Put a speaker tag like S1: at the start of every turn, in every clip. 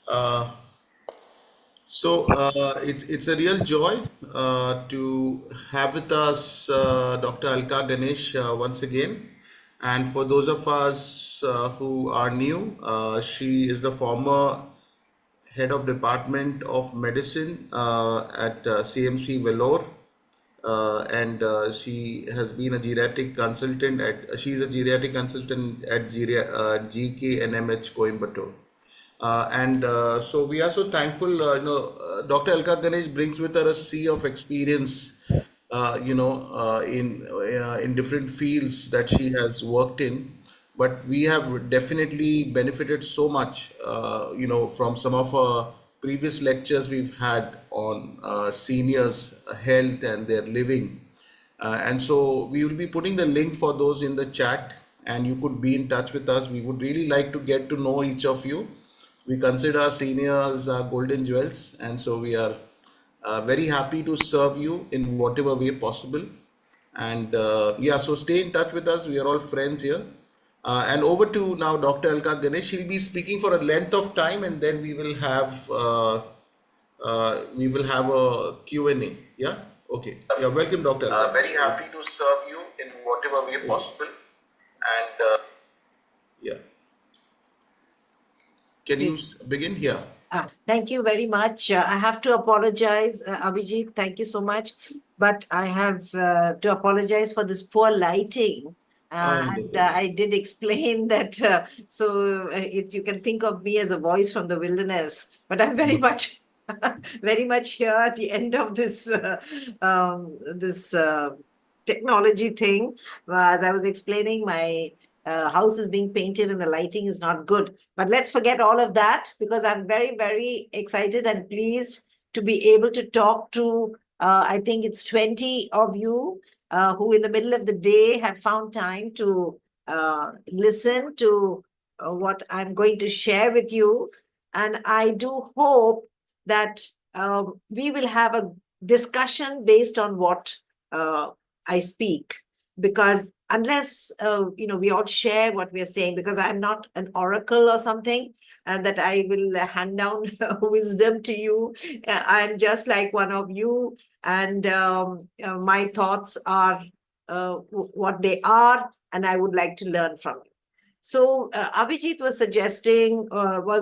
S1: Uh, it's a real joy to have with us Dr. Alka Ganesh once again. And for those of us who are new, she is the former head of Department of Medicine at CMC Vellore. And she has been a geriatric consultant she's a geriatric consultant at GK and MH Coimbatore. And so we are so thankful. Dr. Alka Ganesh brings with her a sea of experience, in different fields that she has worked in. But we have definitely benefited so much, from some of our previous lectures we've had on seniors' health and their living. And so we will be putting the link for those in the chat, and you could be in touch with us. We would really like to get to know each of you. We consider our seniors our golden jewels, and so we are very happy to serve you in whatever way possible. And yeah, so stay in touch with us. We are all friends here. And over to now Dr. Alka Ganesh. She'll be speaking for a length of time, and then we will have a Q and A. Yeah. Okay. Yeah. Welcome, Dr. Alka. Very happy to serve you in whatever way possible. And yeah, can you begin here?
S2: Thank you very much. I have to apologize, Abhijit. Thank you so much. But I have to apologize for this poor lighting. And I did explain that. You can think of me as a voice from the wilderness, but I'm very much, very much here at the end of this technology thing. As I was explaining, my house is being painted and the lighting is not good. But let's forget all of that because I'm very, very excited and pleased to be able to talk to, I think it's 20 of you who in the middle of the day have found time to listen to what I'm going to share with you. And I do hope that we will have a discussion based on what I speak, because unless we all share what we are saying, because I'm not an oracle or something, and that I will hand down wisdom to you. I'm just like one of you, and my thoughts are what they are, and I would like to learn from you. So Abhijit was suggesting,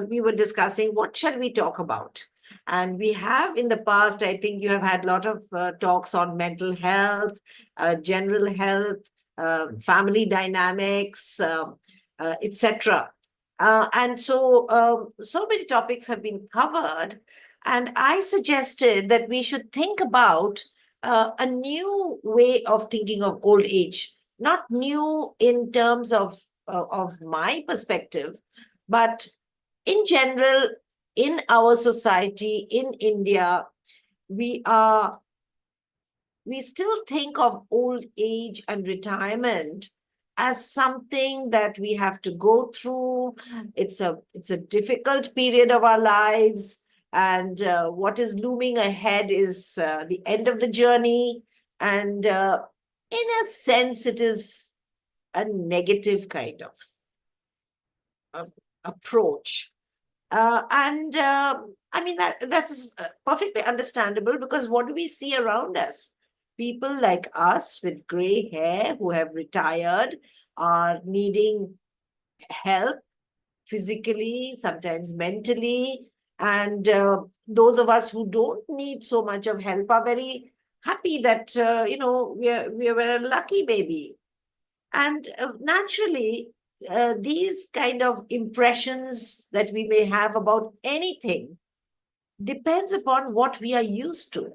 S2: we were discussing, what shall we talk about? And we have in the past, I think you have had a lot of talks on mental health, general health, family dynamics, etc. So many topics have been covered. And I suggested that we should think about a new way of thinking of old age, not new in terms of my perspective, but in general, in our society, in India, we still think of old age and retirement as something that we have to go through. It's a difficult period of our lives, and what is looming ahead is the end of the journey. And in a sense, it is a negative kind of approach. And I mean, that's perfectly understandable, because what do we see around us? People like us with gray hair who have retired are needing help physically, sometimes mentally. And those of us who don't need so much of help are very happy that, we're a lucky baby. And naturally, these kind of impressions that we may have about anything depends upon what we are used to.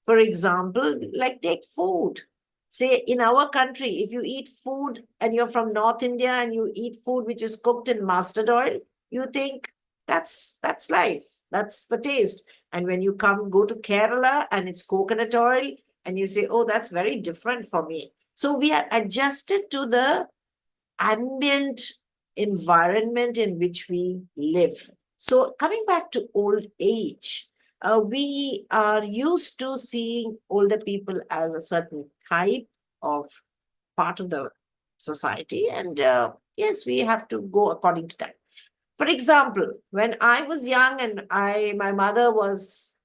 S2: For example, like take food. Say in our country, if you eat food and you're from North India and you eat food which is cooked in mustard oil, you think that's life, that's the taste. And when you go to Kerala and it's coconut oil, and you say, oh, that's very different for me. So we are adjusted to the ambient environment in which we live. So coming back to old age, we are used to seeing older people as a certain type of part of the society. And yes, we have to go according to that. For example, when I was young and my mother was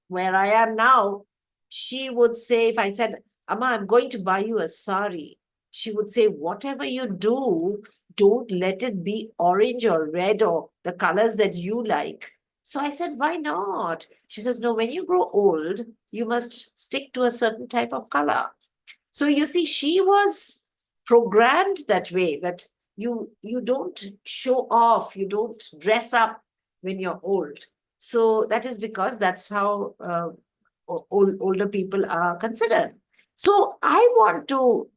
S2: where I am now, she would say, if I said, Amma, I'm going to buy you a sari, she would say, whatever you do, don't let it be orange or red or the colors that you like. So I said, why not? She says, no, when you grow old, you must stick to a certain type of color. So you see, she was programmed that way, that you don't show off, you don't dress up when you're old. So that is because that's how older people are considered. So I want to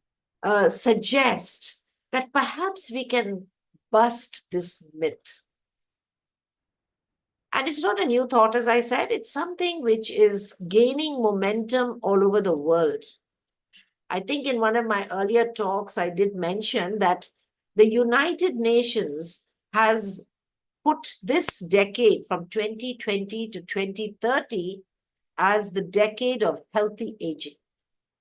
S2: suggest that perhaps we can bust this myth. And it's not a new thought, as I said, it's something which is gaining momentum all over the world. I think in one of my earlier talks, I did mention that the United Nations has put this decade from 2020 to 2030 as the decade of healthy aging.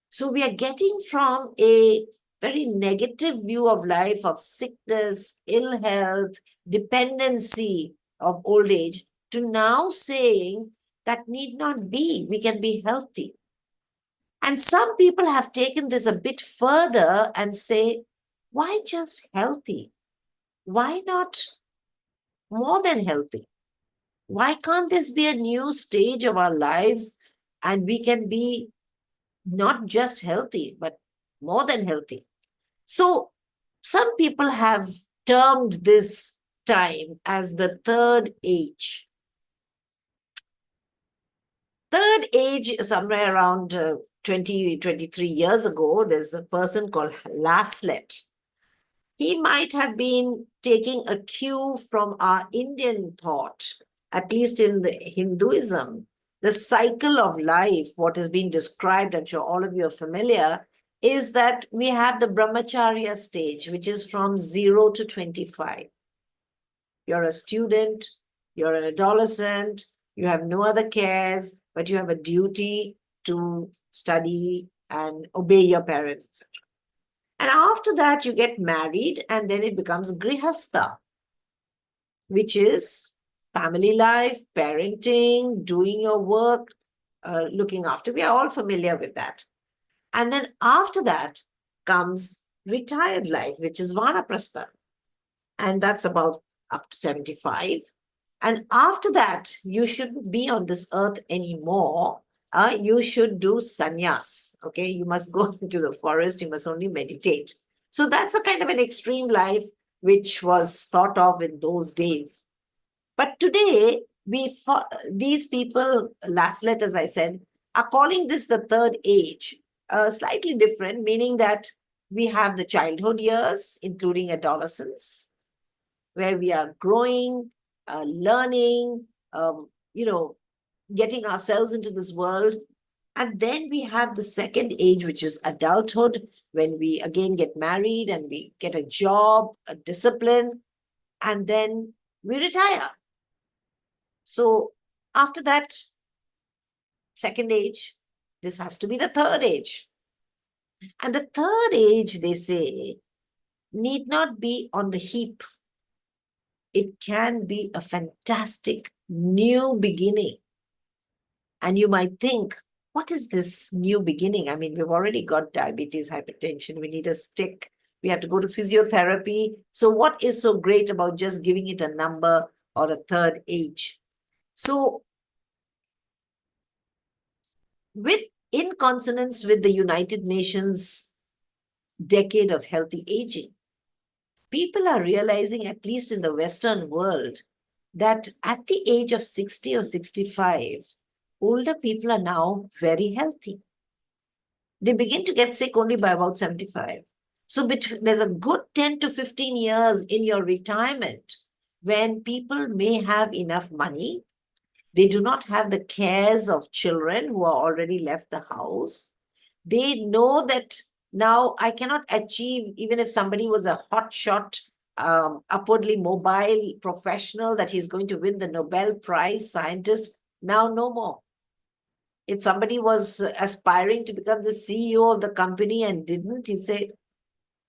S2: So we are getting from a very negative view of life, of sickness, ill health, dependency of old age, to now saying that need not be. We can be healthy. And some people have taken this a bit further and say, why just healthy? Why not more than healthy? Why can't this be a new stage of our lives and we can be not just healthy, but more than healthy? So, some people have termed this time as the third age. Third age, somewhere around 20, 23 years ago, there's a person called Laslet. He might have been taking a cue from our Indian thought, at least in the Hinduism. The cycle of life, what is being described, I'm sure all of you are familiar, is that we have the brahmacharya stage, which is from 0 to 25. You're a student, you're an adolescent, you have no other cares, but you have a duty to study and obey your parents, etc. And after that, you get married, and then it becomes grihastha, which is family life, parenting, doing your work, looking after. We are all familiar with that. And then after that comes retired life, which is vanaprastha. And that's about up to 75. And after that, you shouldn't be on this earth anymore. You should do sannyas. Okay, you must go into the forest, you must only meditate. So that's a kind of an extreme life which was thought of in those days. But today, these people, Laslet, as I said, are calling this the third age, slightly different, meaning that we have the childhood years, including adolescence, where we are growing, learning, getting ourselves into this world. And then we have the second age, which is adulthood, when we again get married and we get a job, a discipline, and then we retire. So after that second age, this has to be the third age. And the third age, they say, need not be on the heap. It can be a fantastic new beginning. And you might think, what is this new beginning? I mean, we've already got diabetes, hypertension, we need a stick, we have to go to physiotherapy. So what is so great about just giving it a number or a third age? So in consonance with the United Nations decade of healthy aging, people are realizing, at least in the Western world, that at the age of 60 or 65, older people are now very healthy. They begin to get sick only by about 75. So there's a good 10 to 15 years in your retirement when people may have enough money. They do not have the cares of children who are already left the house. They know that now I cannot achieve, even if somebody was a hotshot, upwardly mobile professional, that he's going to win the Nobel Prize scientist. Now, no more. If somebody was aspiring to become the CEO of the company and didn't, he said,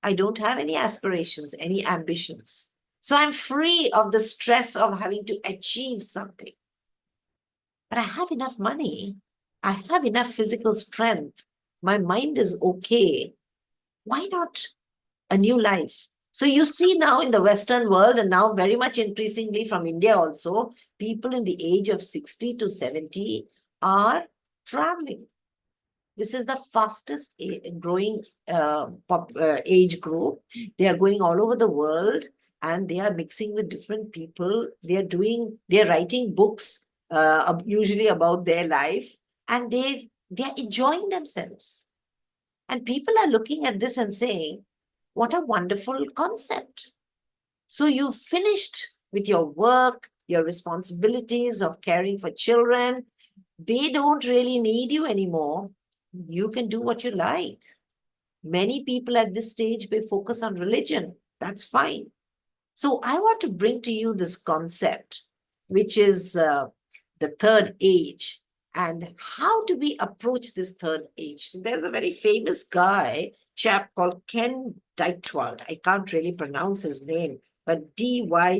S2: I don't have any aspirations, any ambitions. So I'm free of the stress of having to achieve something. But I have enough money. I have enough physical strength. My mind is okay. Why not a new life? So you see now in the Western world, and now very much increasingly from India also, people in the age of 60 to 70 are traveling. This is the fastest growing age group. They are going all over the world and they are mixing with different people. They are writing books, usually about their life, and they are enjoying themselves. And people are looking at this and saying, what a wonderful concept. So you finished with your work, your responsibilities of caring for children. They don't really need you anymore. You can do what you like. Many people at this stage may focus on religion. That's fine. So I want to bring to you this concept, which is the third age. And how do we approach this third age? So there's a very famous chap called Ken Dykewald. I can't really pronounce his name, but Dychtwald.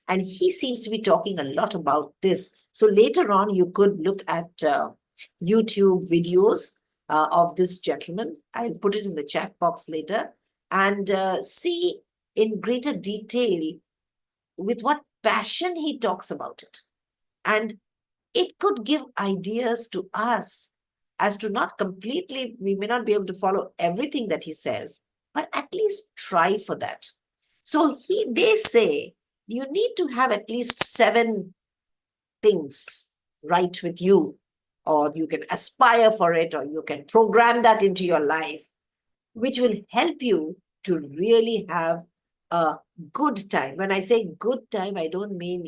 S2: And he seems to be talking a lot about this. So later on, you could look at YouTube videos of this gentleman. I'll put it in the chat box later and see in greater detail with what passion he talks about it. And it could give ideas to us as to not completely, we may not be able to follow everything that he says, but at least try for that. So they say you need to have at least 7 things right with you, or you can aspire for it, or you can program that into your life, which will help you to really have a good time. When I say good time, I don't mean,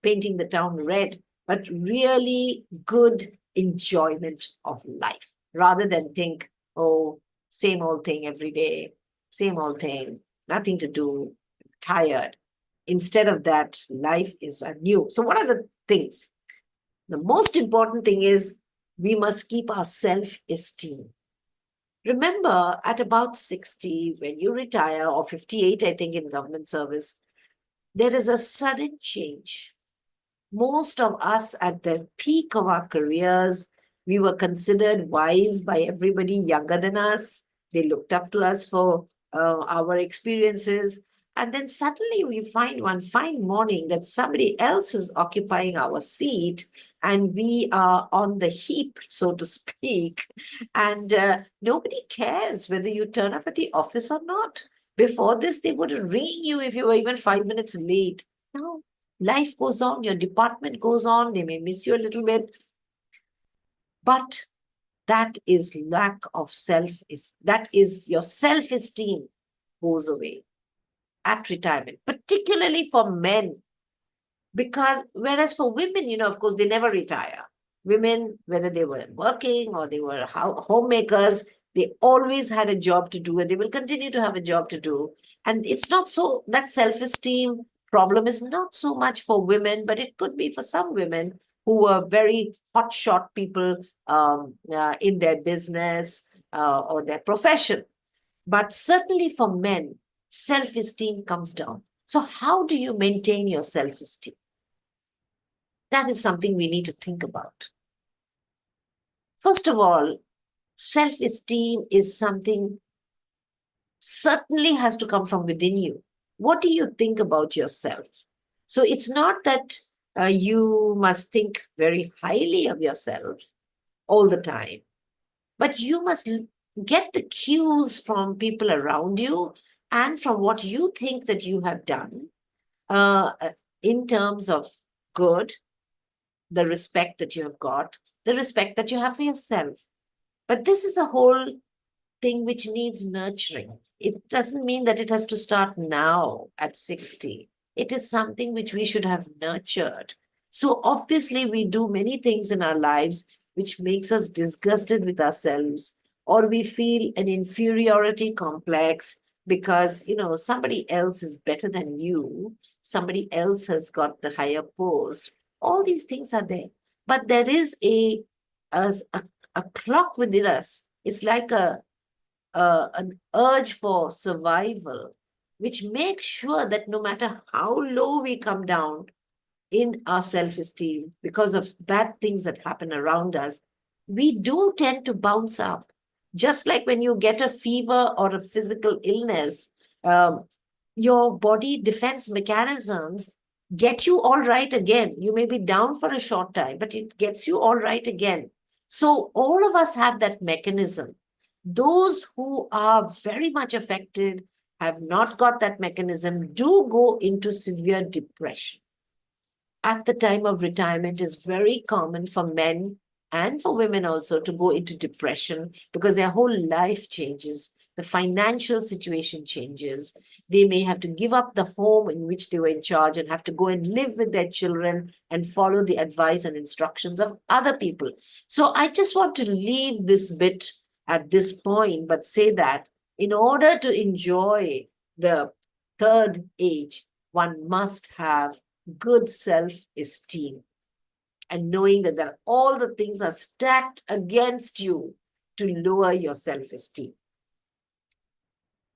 S2: painting the town red, but really good enjoyment of life rather than think, oh, same old thing every day, same old thing, nothing to do, tired. Instead of that, life is anew. So, what are the things? The most important thing is we must keep our self esteem. Remember, at about 60, when you retire, or 58, I think, in government service, there is a sudden change. Most of us at the peak of our careers, we were considered wise by everybody younger than us. They looked up to us for our experiences. And then suddenly we find one fine morning that somebody else is occupying our seat and we are on the heap, so to speak. And nobody cares whether you turn up at the office or not. Before this, they would ring you if you were even 5 minutes late. Now, life goes on, your department goes on, they may miss you a little bit. But that is lack of that is your self-esteem goes away at retirement, particularly for men. Because whereas for women, of course, they never retire. Women, whether they were working or they were homemakers, they always had a job to do and they will continue to have a job to do. And it's not so, that self-esteem problem is not so much for women, but it could be for some women who were very hotshot people in their business or their profession. But certainly for men, self-esteem comes down. So how do you maintain your self-esteem? That is something we need to think about. First of all, self-esteem is something certainly has to come from within you. What do you think about yourself? So it's not that you must think very highly of yourself all the time, but you must get the cues from people around you and from what you think that you have done uh, in terms of good, the respect that you have got, the respect that you have for yourself. But this is a whole thing which needs nurturing. It doesn't mean that it has to start now at 60. It is something which we should have nurtured. So obviously we do many things in our lives which makes us disgusted with ourselves, or we feel an inferiority complex because, somebody else is better than you. Somebody else has got the higher post. All these things are there. But there is a, a clock within us. It's like an urge for survival which makes sure that no matter how low we come down in our self-esteem because of bad things that happen around us, we do tend to bounce up. Just like when you get a fever or a physical illness, um, your body defense mechanisms get you all right again. You may be down for a short time, but it gets you all right again. So all of us have that mechanism. Those who are very much affected, have not got that mechanism, do go into severe depression at the time of retirement. Is very common for men and for women also to go into depression because their whole life changes. The financial situation changes. They may have to give up the home in which they were in charge and have to go and live with their children and follow the advice and instructions of other people. So I just want to leave this bit at this point, but say that in order to enjoy the third age, one must have good self-esteem and knowing that all the things are stacked against you to lower your self-esteem.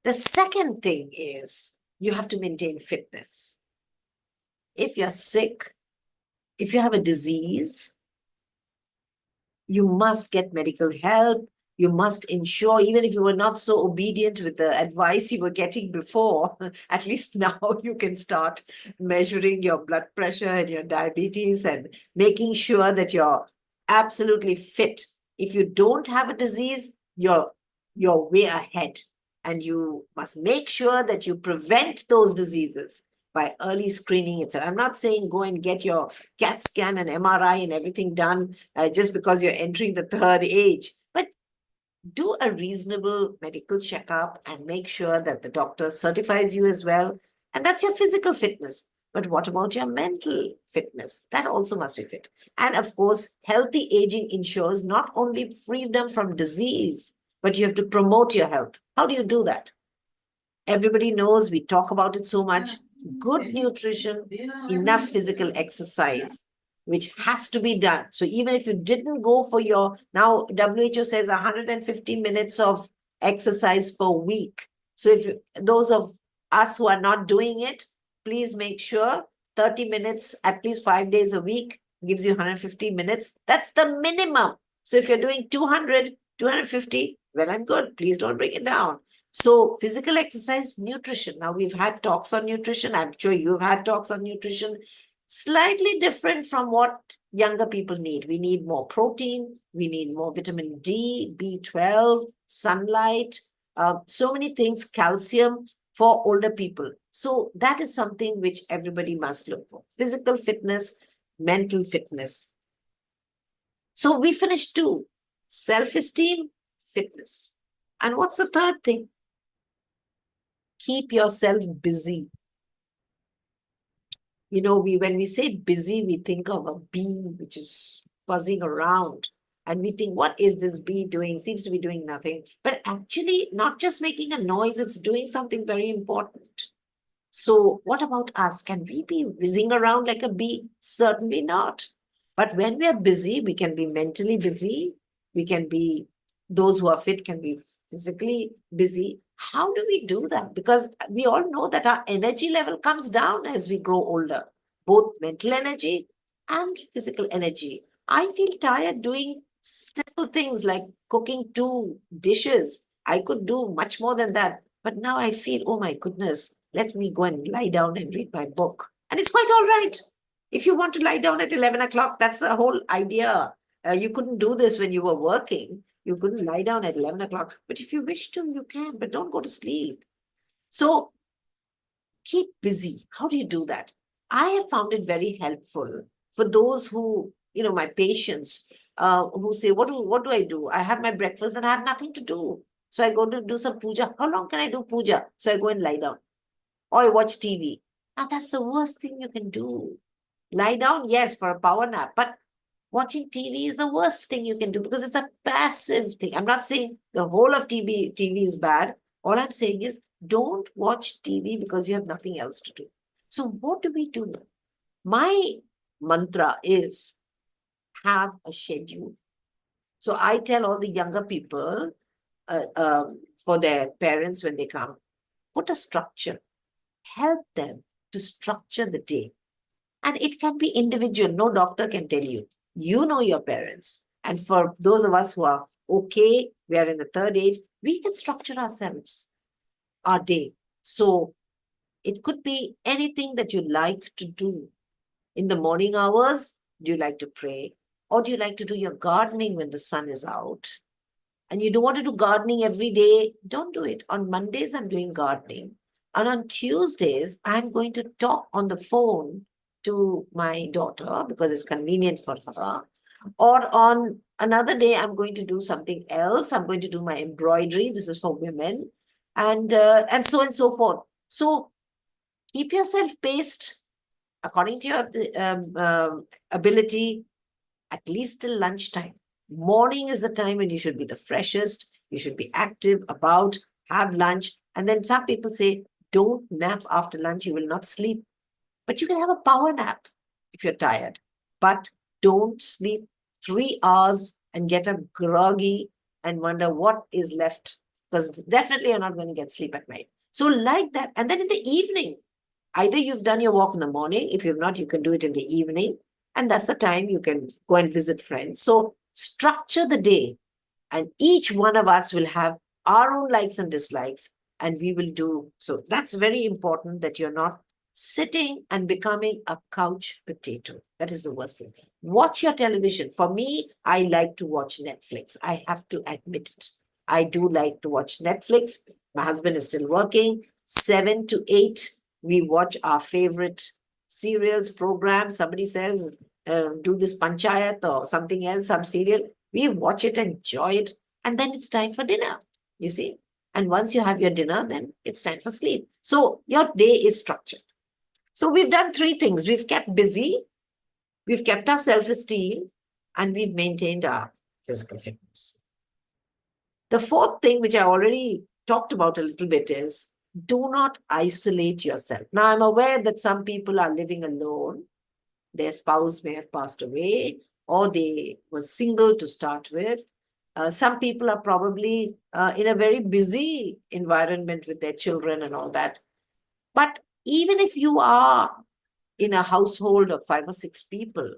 S2: The second thing is you have to maintain fitness. If you're sick, if you have a disease, you must get medical help. You must ensure, even if you were not so obedient with the advice you were getting before, at least now you can start measuring your blood pressure and your diabetes and making sure that you're absolutely fit. If you don't have a disease, you're way ahead. And you must make sure that you prevent those diseases by early screening itself. I'm not saying go and get your CAT scan and MRI and everything done just because you're entering the third age. But do a reasonable medical checkup and make sure that the doctor certifies you as well. And that's your physical fitness. But what about your mental fitness? That also must be fit. And of course, healthy aging ensures not only freedom from disease, but you have to promote your health. How do you do that? Everybody knows, we talk about it so much. Good nutrition, enough physical exercise, which has to be done. So even if you didn't go for your, now WHO says 150 minutes of exercise per week. So if those of us who are not doing it, please make sure 30 minutes, at least 5 days a week, gives you 150 minutes. That's the minimum. So if you're doing 200, 250, well and good. Please don't bring it down. So physical exercise, nutrition. Now we've had talks on nutrition. I'm sure you've had talks on nutrition. Slightly different from what younger people need. We need more protein. We need more vitamin D, B12, sunlight, so many things, calcium for older people. So that is something which everybody must look for. Physical fitness, mental fitness. So we finished two: self-esteem, fitness. And what's the third thing? Keep yourself busy. You know, when we say busy, we think of a bee which is buzzing around. And we think, what is this bee doing? Seems to be doing nothing. But actually, not just making a noise, it's doing something very important. So what about us? Can we be whizzing around like a bee? Certainly not. But when we are busy, we can be mentally busy. We can be, those who are fit can be physically busy. How do we do that? Because we all know that our energy level comes down as we grow older, both mental energy and physical energy. I feel tired doing simple things like cooking 2 dishes. I could do much more than that. But now I feel, oh my goodness, let me go and lie down and read my book. And it's quite all right. If you want to lie down at 11 o'clock, that's the whole idea. You couldn't do this when you were working. You couldn't lie down at 11 o'clock. But if you wish to, you can, but don't go to sleep. So keep busy. How do you do that? I have found it very helpful for those who, my patients who say, what do I do? I have my breakfast and I have nothing to do. So I go to do some puja. How long can I do puja? So I go and lie down. Or I watch TV. Now that's the worst thing you can do. Lie down, yes, for a power nap, but watching TV is the worst thing you can do because it's a passive thing. I'm not saying the whole of TV is bad. All I'm saying is don't watch TV because you have nothing else to do. So what do we do? My mantra is have a schedule. So I tell all the younger people for their parents when they come, put a structure. help them to structure the day. And it can be individual. No doctor can tell you. You know your parents. And for those of us who are okay, we are in the third age, we can structure ourselves, our day. So it could be anything that you like to do. In the morning hours, do you like to pray? Or do you like to do your gardening when the sun is out? And you don't want to do gardening every day, don't do it. On Mondays, I'm doing gardening. And on Tuesdays, I'm going to talk on the phone to my daughter because it's convenient for her. Or on another day, I'm going to do something else. I'm going to do my embroidery. This is for women, and so and so forth. So keep yourself paced according to your ability, at least till lunchtime. Morning is the time when you should be the freshest, you should be active, about, have lunch. And then some people say, don't nap after lunch, you will not sleep. But you can have a power nap if you're tired. But don't sleep 3 hours and get up groggy and wonder what is left. Because definitely you're not going to get sleep at night. So like that. And then in the evening, either you've done your walk in the morning. If you've not, you can do it in the evening. And that's the time you can go and visit friends. So structure the day. And each one of us will have our own likes and dislikes. And we will do. So that's very important that you're not sitting and becoming a couch potato. That is the worst thing. Watch your television. For me, I like to watch Netflix. I have to admit it. I do like to watch Netflix. My husband is still working. 7 to 8, we watch our favorite serials, programs. Somebody says, do this panchayat or something else, some serial. We watch it, enjoy it, and then it's time for dinner, you see. And once you have your dinner, then it's time for sleep. So your day is structured. So we've done 3 things. We've kept busy, we've kept our self-esteem, and we've maintained our physical fitness. The 4th thing, which I already talked about a little bit, is do not isolate yourself. Now, I'm aware that some people are living alone. Their spouse may have passed away, or they were single to start with. Some people are probably in a very busy environment with their children and all that. But even if you are in a household of 5 or 6 people,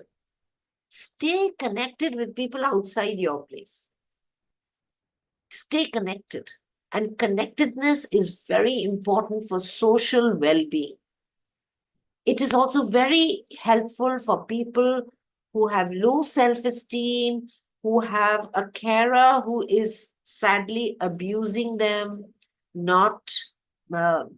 S2: stay connected with people outside your place. Stay connected. And connectedness is very important for social well-being. It is also very helpful for people who have low self-esteem, who have a carer who is sadly abusing them, not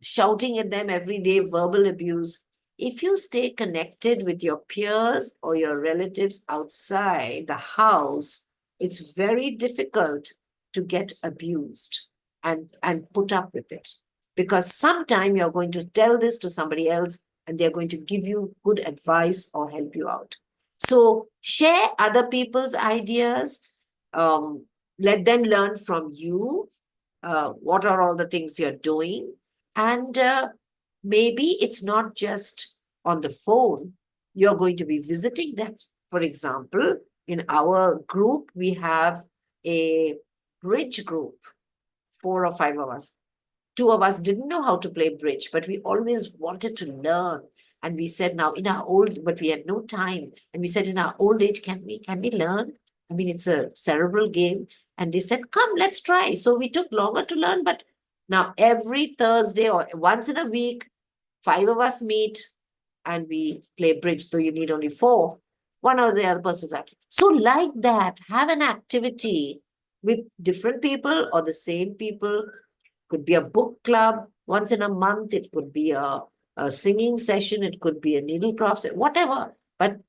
S2: shouting at them every day, verbal abuse. If you stay connected with your peers or your relatives outside the house, it's very difficult to get abused and put up with it. Because sometime you're going to tell this to somebody else and they're going to give you good advice or help you out. So share other people's ideas. Let them learn from you. What are all the things you're doing? And maybe it's not just on the phone. You're going to be visiting them. For example, in our group, we have a bridge group, 4 or 5 of us. 2 of us didn't know how to play bridge, but we always wanted to learn. And we said, now in our old, but we had no time. And we said, in our old age, can we learn? I mean, it's a cerebral game. And they said, come, let's try. So we took longer to learn, but now every Thursday or once in a week, 5 of us meet and we play bridge. So you need only 4. One or the other person's absent. So like that, have an activity with different people or the same people. Could be a book club once in a month. It could be a singing session. It could be a needlecraft, whatever. But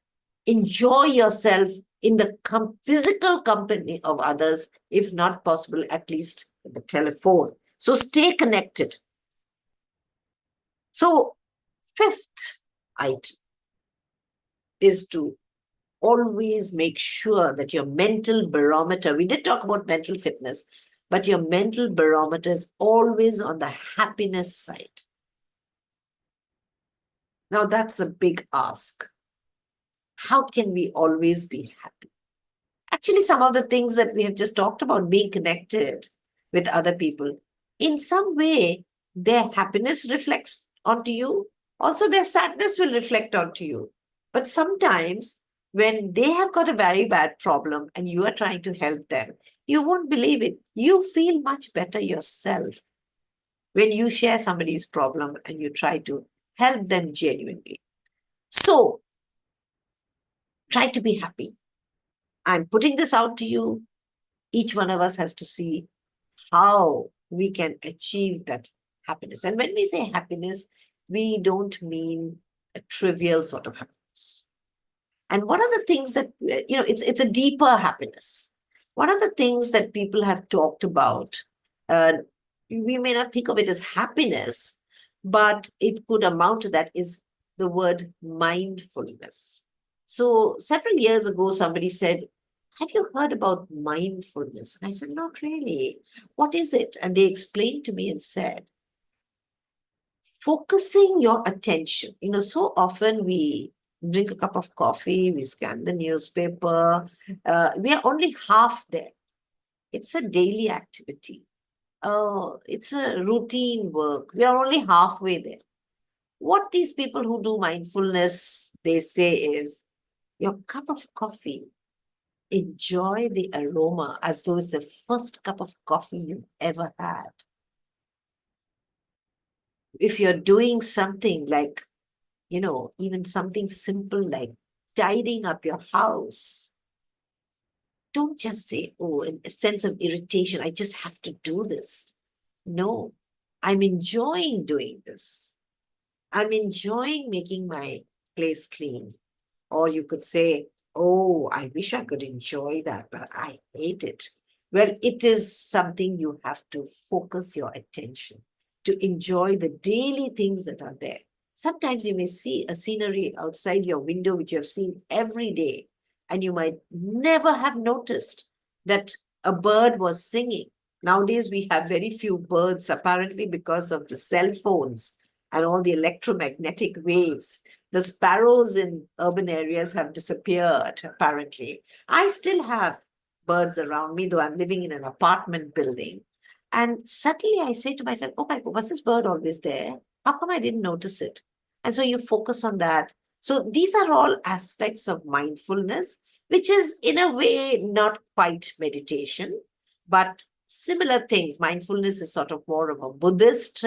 S2: enjoy yourself in the physical company of others, if not possible, at least the telephone. So stay connected. So 5th item is to always make sure that your mental barometer, we did talk about mental fitness, but your mental barometer is always on the happiness side. Now, that's a big ask. How can we always be happy? Actually, some of the things that we have just talked about, being connected with other people, in some way, their happiness reflects onto you. Also, their sadness will reflect onto you. But sometimes, when they have got a very bad problem and you are trying to help them, you won't believe it. You feel much better yourself when you share somebody's problem and you try to help them genuinely. So, try to be happy. I'm putting this out to you. Each one of us has to see how we can achieve that happiness. And when we say happiness, we don't mean a trivial sort of happiness. And one of the things that, it's a deeper happiness. One of the things that people have talked about, uh, we may not think of it as happiness, but it could amount to that, is the word mindfulness. So several years ago, somebody said, have you heard about mindfulness? And I said, not really. What is it? And they explained to me and said, focusing your attention. So often we drink a cup of coffee, we scan the newspaper, we are only half there. It's a daily activity. It's a routine work. We are only halfway there. What these people who do mindfulness, they say is, your cup of coffee, enjoy the aroma as though it's the first cup of coffee you've ever had. If you're doing something like, even something simple like tidying up your house, don't just say, oh, in a sense of irritation, I just have to do this. No, I'm enjoying doing this. I'm enjoying making my place clean. Or you could say, oh, I wish I could enjoy that, but I hate it. Well, it is something you have to focus your attention to enjoy the daily things that are there. Sometimes you may see a scenery outside your window, which you have seen every day, and you might never have noticed that a bird was singing. Nowadays, we have very few birds, apparently because of the cell phones and all the electromagnetic waves. The sparrows in urban areas have disappeared, apparently. I still have birds around me, though I'm living in an apartment building. And suddenly I say to myself, oh my God, was this bird always there? How come I didn't notice it? And so you focus on that. So these are all aspects of mindfulness, which is in a way not quite meditation, but similar things. Mindfulness is sort of more of a Buddhist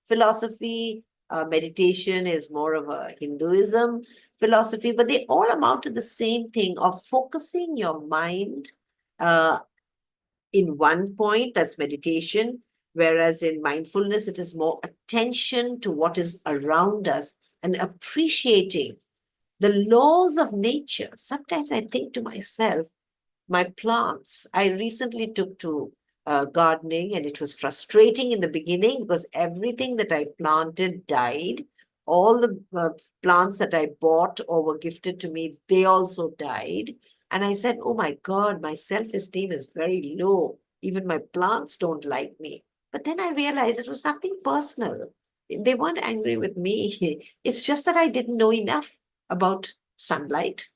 S2: philosophy. Meditation is more of a Hinduism philosophy, but they all amount to the same thing of focusing your mind uh, in one point, that's meditation, whereas in mindfulness, it is more attention to what is around us and appreciating the laws of nature. Sometimes I think to myself, my plants, I recently took to gardening, and it was frustrating in the beginning because everything that I planted died. All the plants that I bought or were gifted to me, they also died. And I said, oh my God, my self-esteem is very low. Even my plants don't like me. But then I realized it was nothing personal. They weren't angry with me. It's just that I didn't know enough about sunlight,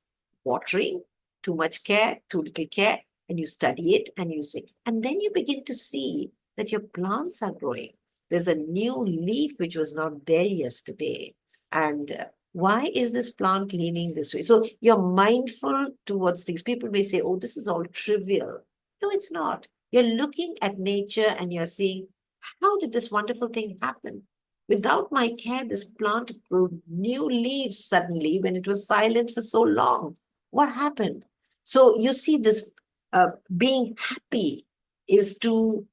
S2: watering, too much care, too little care, and you study it and you see. And then you begin to see that your plants are growing. There's a new leaf which was not there yesterday. And why is this plant leaning this way? So you're mindful towards things. People may say, oh, this is all trivial. No, it's not. You're looking at nature and you're seeing, how did this wonderful thing happen? Without my care, this plant grew new leaves suddenly when it was silent for so long. What happened? So you see, this being happy is to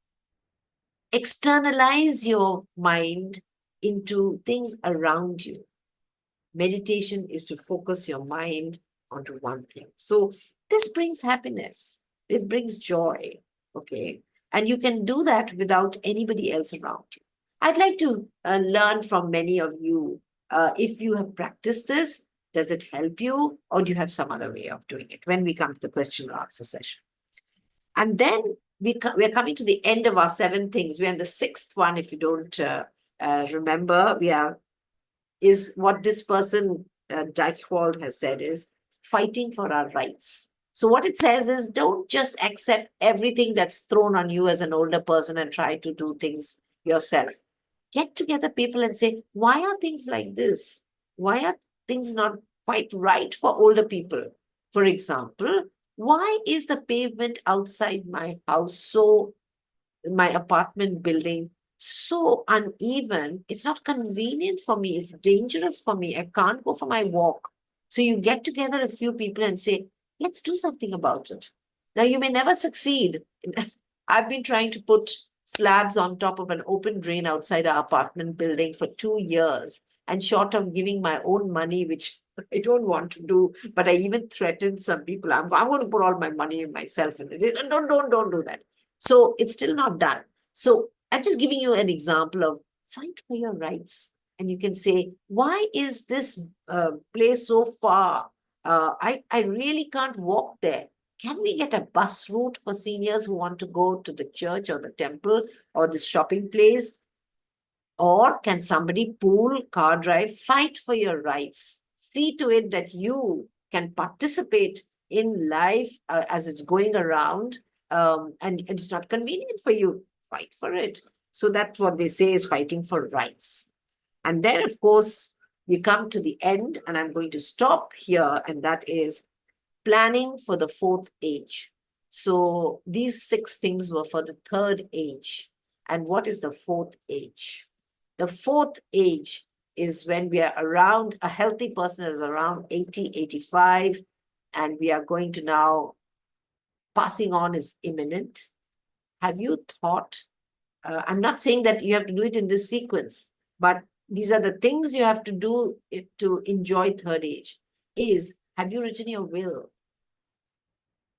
S2: externalize your mind into things around you. Meditation is to focus your mind onto one thing. So this brings happiness. It brings joy. Okay. And you can do that without anybody else around you. I'd like to learn from many of you. If you have practiced this, does it help you, or do you have some other way of doing it when we come to the question and answer session? And then we're coming to the end of our 7 things. We're in the 6th one, if you don't remember. Is what this person, Deichwald, has said is fighting for our rights. So what it says is, don't just accept everything that's thrown on you as an older person and try to do things yourself. get together people and say, why are things like this? Why are things not quite right for older people? For example, why is the pavement outside my house my apartment building so uneven? It's not convenient for me. It's dangerous for me. I can't go for my walk. So you get together a few people and say, let's do something about it. Now, you may never succeed. I've been trying to put slabs on top of an open drain outside our apartment building for 2 years. And short of giving my own money, which I don't want to do, but I even threatened some people, I'm going to put all my money in myself. And they say, don't do that. So it's still not done. So I'm just giving you an example of fight for your rights. And you can say, why is this place so far? I really can't walk there. Can we get a bus route for seniors who want to go to the church or the temple or the shopping place? Or can somebody pool, car drive, fight for your rights? See to it that you can participate in life as it's going around, and it's not convenient for you. Fight for it. So that's what they say is fighting for rights. And then, of course, we come to the end, and I'm going to stop here, and that is planning for the fourth age. So these 6 things were for the third age. And what is the fourth age? The fourth age is when we are around, a healthy person is around 80, 85, and we are going to now, passing on is imminent. Have you thought, I'm not saying that you have to do it in this sequence, but these are the things you have to do to enjoy third age. Have you written your will?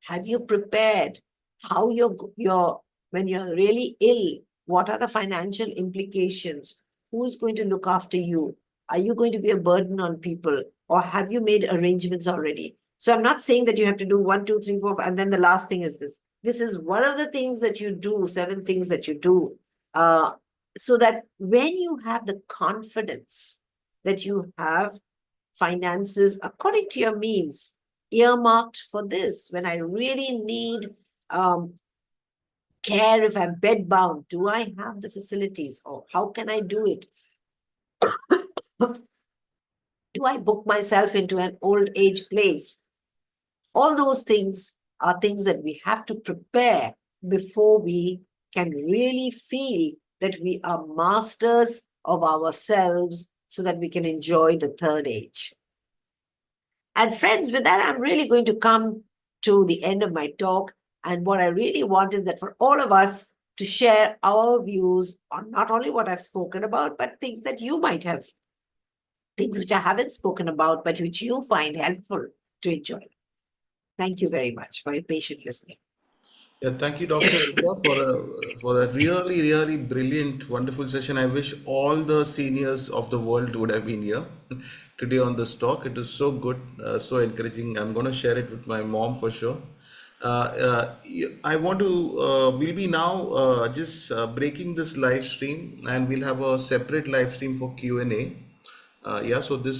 S2: Have you prepared how when you're really ill, what are the financial implications? Who's going to look after you? Are you going to be a burden on people? Or have you made arrangements already? So I'm not saying that you have to do 1, 2, 3, 4, and then the last thing is this. This is one of the things that you do, 7 things that you do. So that when you have the confidence that you have finances according to your means, earmarked for this, when I really need care if I'm bedbound, do I have the facilities or how can I do it? Do I book myself into an old age place? All those things are things that we have to prepare before we can really feel that we are masters of ourselves so that we can enjoy the third age. And friends, with that, I'm really going to come to the end of my talk. And what I really want is that for all of us to share our views on not only what I've spoken about, but things that you might have, things which I haven't spoken about, but which you find helpful to enjoy. Thank you very much for your patient listening.
S1: Yeah, thank you, Dr. Alka, for a really, really brilliant, wonderful session. I wish all the seniors of the world would have been here today on this talk. It is so good, so encouraging. I'm going to share it with my mom for sure. I want to, we'll be now just breaking this live stream, and we'll have a separate live stream for Q&A. Yeah, so this